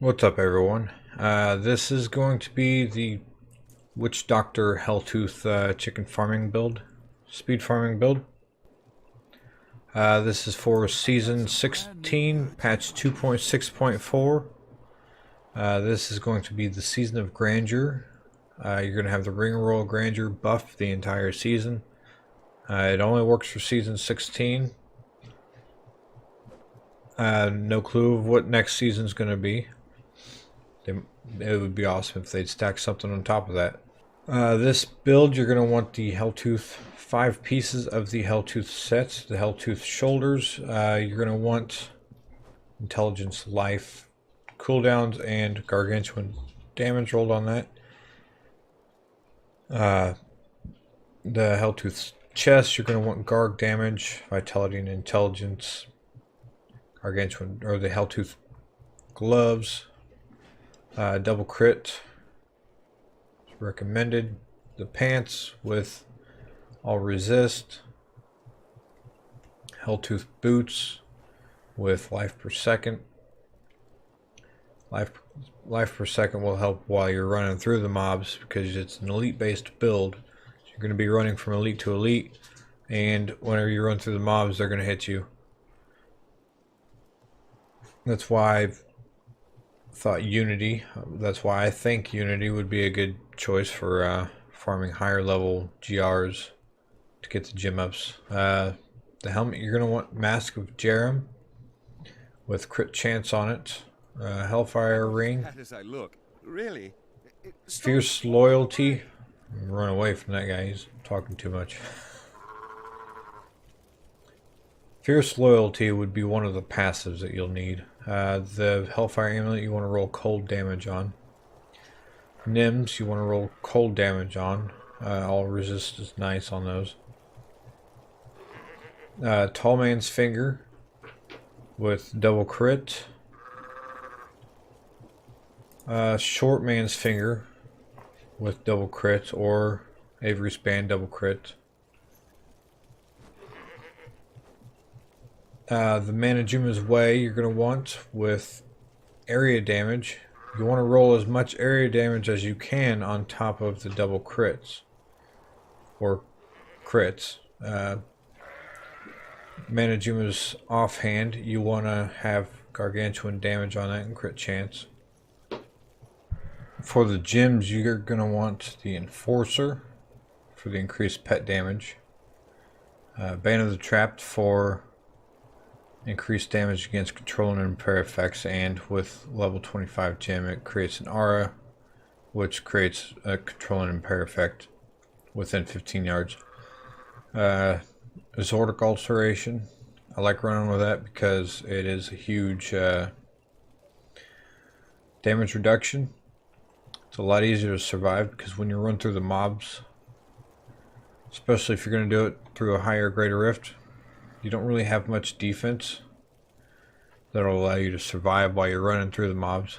What's up, everyone? This is going to be the Witch Doctor HellTooth chicken farming build, speed farming build. This is for season 16, patch 2.6.4. This is going to be the season of Grandeur. You're going to have the Royal Grandeur buff the entire season. It only works for season 16. No clue of what next season's going to be. It would be awesome if they'd stack something on top of that. This build, you're going to want the HellTooth 5 pieces of the HellTooth set, the HellTooth shoulders. You're going to want intelligence, life, cooldowns, and gargantuan damage rolled on that. The HellTooth chest, you're going to want garg damage, vitality, and intelligence. Gargantuan, or the HellTooth gloves. Double crit recommended. The pants with all resist. HellTooth boots with life per second. Life per second will help while you're running through the mobs because it's an elite based build. So you're going to be running from elite to elite, and whenever you run through the mobs, they're going to hit you. That's why I've thought Unity. That's why I think Unity would be a good choice for farming higher level GRs to get the gym ups. The helmet, you're going to want Mask of Jerem with crit chance on it. Hellfire ring. As I look, really. Fierce loyalty. Run away from that guy. He's talking too much. Fierce loyalty would be one of the passives that you'll need. The Hellfire amulet you want to roll cold damage on. Nims you want to roll cold damage on. All resist is nice on those. Tall Man's Finger with double crit. Short Man's Finger with double crit, or Avery Span double crit. The Manajuma's Way you're going to want with area damage. You want to roll as much area damage as you can on top of the double crits. Or crits. Manajuma's Offhand, you want to have gargantuan damage on that and crit chance. For the gyms, you're going to want the Enforcer for the increased pet damage. Bane of the Trapped for increased damage against control and impair effects, and with level 25 gem it creates an aura which creates a control and impair effect within 15 yards. Zordok Ulceration, I like running with that because it is a huge damage reduction. It's a lot easier to survive because when you run through the mobs, especially if you're going to do it through a higher greater rift, you don't really have much defense that'll allow you to survive while you're running through the mobs.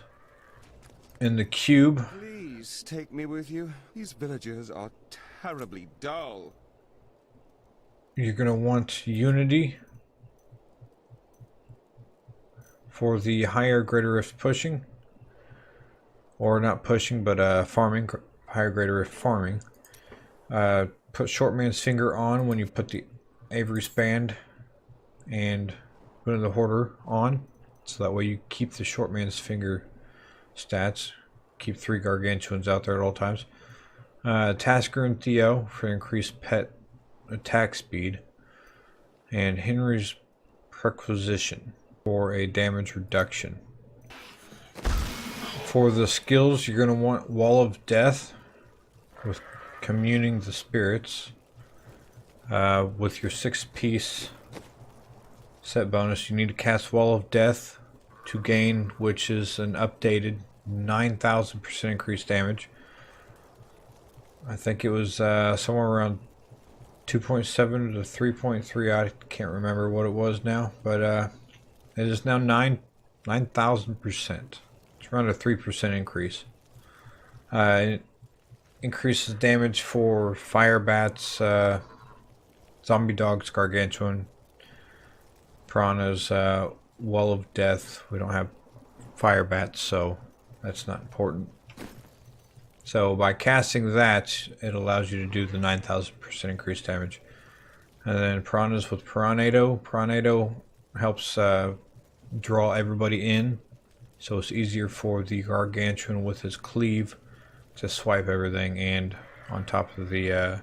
In the cube, Please take me with you. These villagers are terribly dull. you're going to want Unity for the higher greater rift pushing. Or not pushing, but farming, higher greater rift farming. Put Short Man's Finger on when you put the Avery Span and Boon of the Hoarder on, so that way you keep the Short Man's Finger stats. Keep 3 gargantuans out there at all times. Tasker and Theo for increased pet attack speed, and Henry's Perquisition for a damage reduction. For the skills, you're going to want Wall of Death with Communing the Spirits. With your 6-piece set bonus, you need to cast Wall of Death to gain, which is an updated 9,000% increased damage. I think it was somewhere around 2.7 to 3.3. I can't remember what it was now, but it is now 9,000%. It's around a 3% increase. It increases damage for fire bats, zombie dogs, gargantuan, piranhas, Wall of Death. We don't have fire bats, so that's not important. So by casting that, it allows you to do the 9,000% increased damage. And then piranhas with Piranado. Piranado helps draw everybody in, so it's easier for the gargantuan with his cleave to swipe everything, and on top of the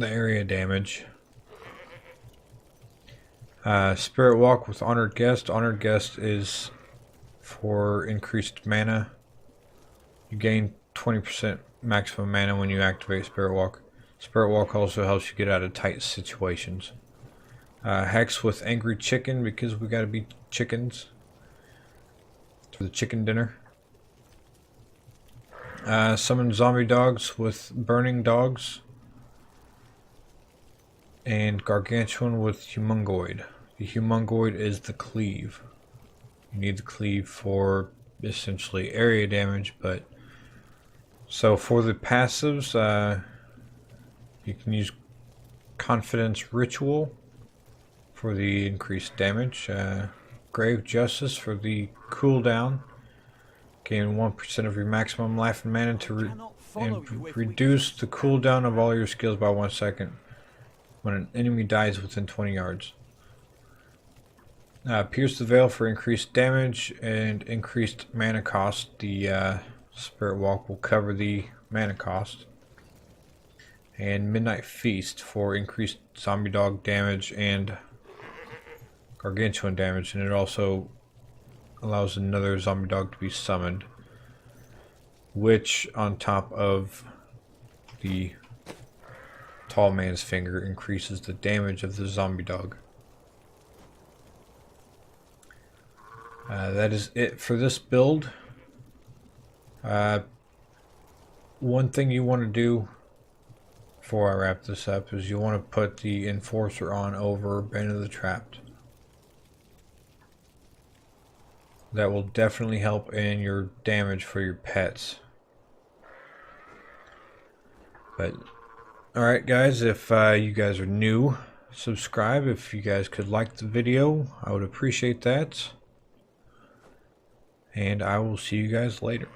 area damage. Spirit Walk with Honored Guest. Honored Guest is for increased mana. You gain 20% maximum mana when you activate Spirit Walk. Spirit Walk also helps you get out of tight situations. Hex with Angry Chicken, because we gotta be chickens for the chicken dinner. Summon Zombie Dogs with Burning Dogs. And Gargantuan with Humongoid. The Humongoid is the cleave. You need the cleave for essentially area damage, but so for the passives, you can use Confidence Ritual for the increased damage. Grave Justice for the cooldown. Gain 1% of your maximum life and mana to reduce the cooldown of all your skills by 1 second when an enemy dies within 20 yards. Pierce the Veil for increased damage and increased mana cost. The Spirit Walk will cover the mana cost. And Midnight Feast for increased zombie dog damage and gargantuan damage, and it also allows another zombie dog to be summoned, which on top of the Tall Man's Finger increases the damage of the zombie dog. That is it for this build. One thing you want to do before I wrap this up is you want to put the Enforcer on over Bane of the Trapped. That will definitely help in your damage for your pets. But alright guys, if you guys are new, subscribe. If you guys could like the video, I would appreciate that. And I will see you guys later.